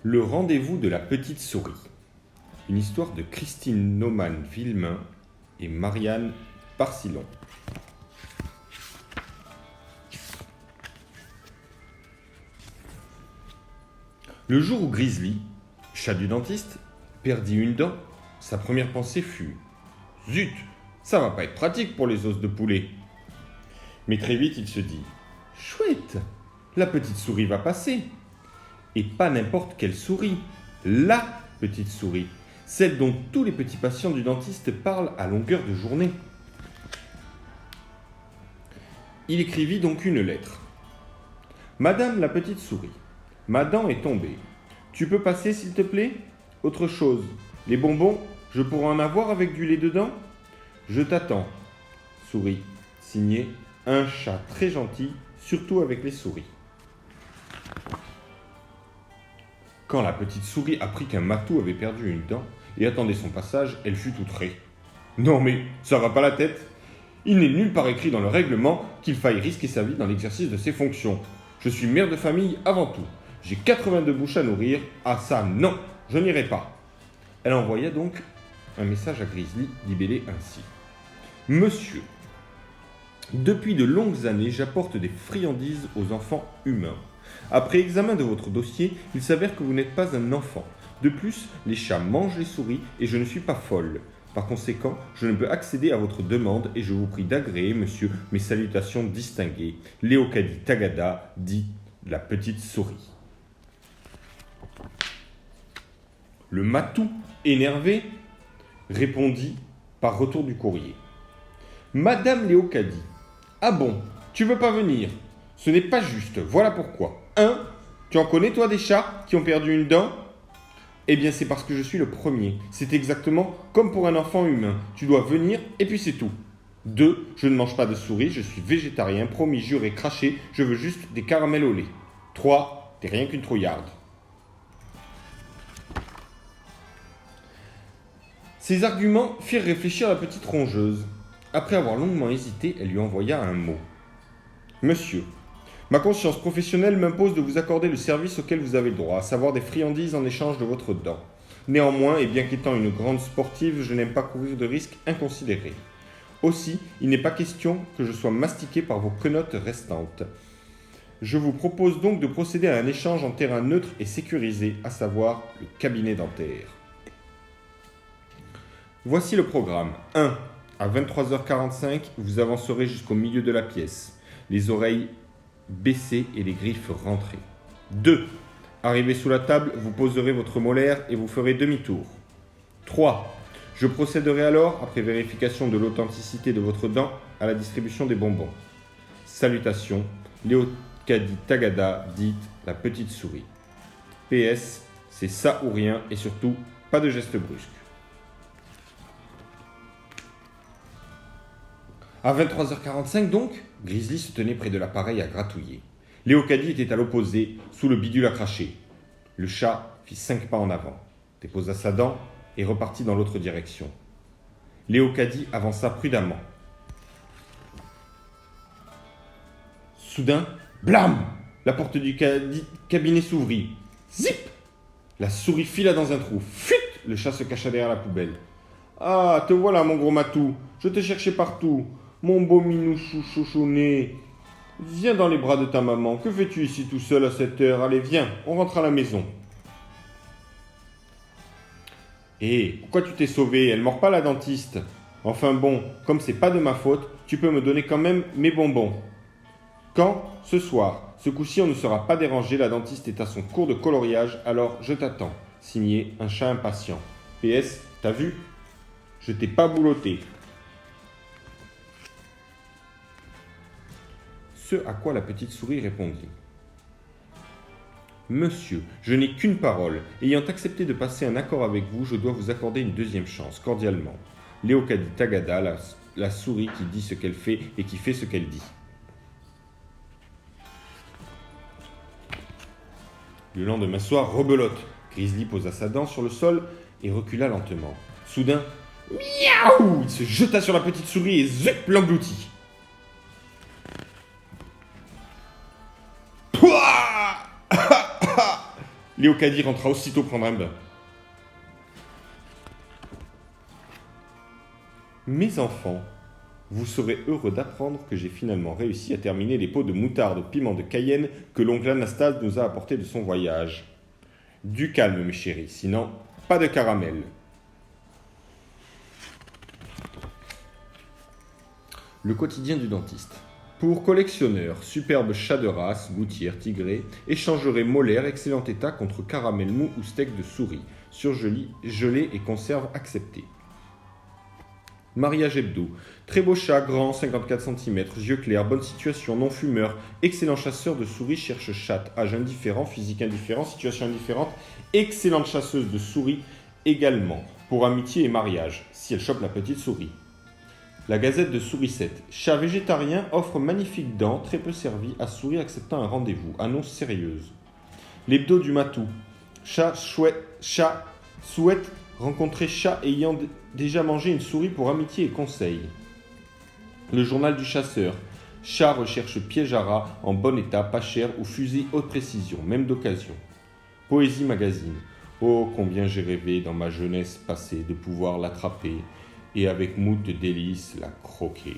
Le rendez-vous de la petite souris. Une histoire de Christine Naumann-Villemin et Marianne Parcillon. Le jour où Grizzly, chat du dentiste, perdit une dent, sa première pensée fut « Zut, ça va pas être pratique pour les os de poulet !» Mais très vite il se dit « Chouette, la petite souris va passer !» Et pas n'importe quelle souris, la petite souris, celle dont tous les petits patients du dentiste parlent à longueur de journée. Il écrivit donc une lettre. « Madame la petite souris, ma dent est tombée. Tu peux passer s'il te plaît ? Autre chose, les bonbons, je pourrais en avoir avec du lait dedans ? Je t'attends. Souris. Signé un chat très gentil, surtout avec les souris. » Quand la petite souris apprit qu'un matou avait perdu une dent et attendait son passage, elle fut outrée. « Non mais, ça va pas la tête. Il n'est nulle part écrit dans le règlement qu'il faille risquer sa vie dans l'exercice de ses fonctions. Je suis mère de famille avant tout. J'ai 82 bouches à nourrir. Ah ça, non, je n'irai pas. » Elle envoya donc un message à Grizzly, libellé ainsi. « Monsieur, depuis de longues années, j'apporte des friandises aux enfants humains. Après examen de votre dossier, il s'avère que vous n'êtes pas un enfant. De plus, les chats mangent les souris et je ne suis pas folle. Par conséquent, je ne peux accéder à votre demande et je vous prie d'agréer, monsieur, mes salutations distinguées. Léocadie Tagada, dit la petite souris. » Le matou, énervé, répondit par retour du courrier. « Madame Léocadie, ah bon, tu veux pas venir ? Ce n'est pas juste, voilà pourquoi. 1. Tu en connais toi des chats qui ont perdu une dent ? Eh bien c'est parce que je suis le premier. C'est exactement comme pour un enfant humain. Tu dois venir et puis c'est tout. 2. Je ne mange pas de souris, je suis végétarien, promis, juré, craché, je veux juste des caramels au lait. 3. T'es rien qu'une trouillarde. » Ces arguments firent réfléchir la petite rongeuse. Après avoir longuement hésité, elle lui envoya un mot. « Monsieur, ma conscience professionnelle m'impose de vous accorder le service auquel vous avez droit, à savoir des friandises en échange de votre dent. Néanmoins, et bien qu'étant une grande sportive, je n'aime pas courir de risques inconsidérés. Aussi, il n'est pas question que je sois mastiqué par vos quenottes restantes. Je vous propose donc de procéder à un échange en terrain neutre et sécurisé, à savoir le cabinet dentaire. Voici le programme. 1. À 23h45, vous avancerez jusqu'au milieu de la pièce, les oreilles baissées et les griffes rentrées. 2. Arrivé sous la table, vous poserez votre molaire et vous ferez demi-tour. 3. Je procéderai alors, après vérification de l'authenticité de votre dent, à la distribution des bonbons. Salutations, Léocadie Tagada, dite la petite souris. PS, c'est ça ou rien et surtout, pas de gestes brusques. À 23h45 donc, Grizzly se tenait près de l'appareil à gratouiller. Léocadie était à l'opposé, sous le bidule à cracher. Le chat fit 5 pas en avant, déposa sa dent et repartit dans l'autre direction. Léocadie avança prudemment. Soudain, blam ! La porte du cabinet s'ouvrit. Zip ! La souris fila dans un trou. Fuit ! Le chat se cacha derrière la poubelle. « Ah, te voilà mon gros matou, je t'ai cherché partout. Mon beau minou chouchouné, viens dans les bras de ta maman. Que fais-tu ici tout seul à cette heure ? Allez, viens, on rentre à la maison. » « Hé, pourquoi tu t'es sauvé ? Elle mord pas la dentiste. Enfin bon, comme c'est pas de ma faute, tu peux me donner quand même mes bonbons. » « Quand ? Ce soir. Ce coup-ci, on ne sera pas dérangé, la dentiste est à son cours de coloriage, alors je t'attends. Signé un chat impatient. PS, t'as vu ? Je t'ai pas boulotté. » Ce à quoi la petite souris répondit. « Monsieur, je n'ai qu'une parole. Ayant accepté de passer un accord avec vous, je dois vous accorder une deuxième chance, cordialement. Léocadie Tagada, la souris qui dit ce qu'elle fait et qui fait ce qu'elle dit. » Le lendemain soir, rebelote. Grizzly posa sa dent sur le sol et recula lentement. Soudain, miaou ! Il se jeta sur la petite souris et zup, l'engloutit. Pouah ! Léocadie rentra aussitôt prendre un bain. Mes enfants, vous serez heureux d'apprendre que j'ai finalement réussi à terminer les pots de moutarde au piment de Cayenne que l'oncle Anastase nous a apportés de son voyage. Du calme, mes chéris, sinon, pas de caramel. Le quotidien du dentiste. Pour collectionneur, superbe chat de race, gouttière, tigré, échangerait molaire, excellent état contre caramel mou ou steak de souris, surgelé et conserve acceptée. Mariage hebdo. Très beau chat, grand, 54 cm, yeux clairs, bonne situation, non-fumeur, excellent chasseur de souris, cherche chatte, âge indifférent, physique indifférent, situation indifférente, excellente chasseuse de souris également, pour amitié et mariage, si elle chope la petite souris. La Gazette de Sourisette. Chat végétarien offre magnifique dents, très peu servi, à souris acceptant un rendez-vous. Annonce sérieuse. L'hebdo du Matou. Chat souhaite rencontrer chat ayant déjà mangé une souris pour amitié et conseil. Le journal du chasseur. Chat recherche piège à rat en bon état, pas cher ou fusil haute précision, même d'occasion. Poésie magazine. Oh, combien j'ai rêvé dans ma jeunesse passée de pouvoir l'attraper et avec moult délices la croquer.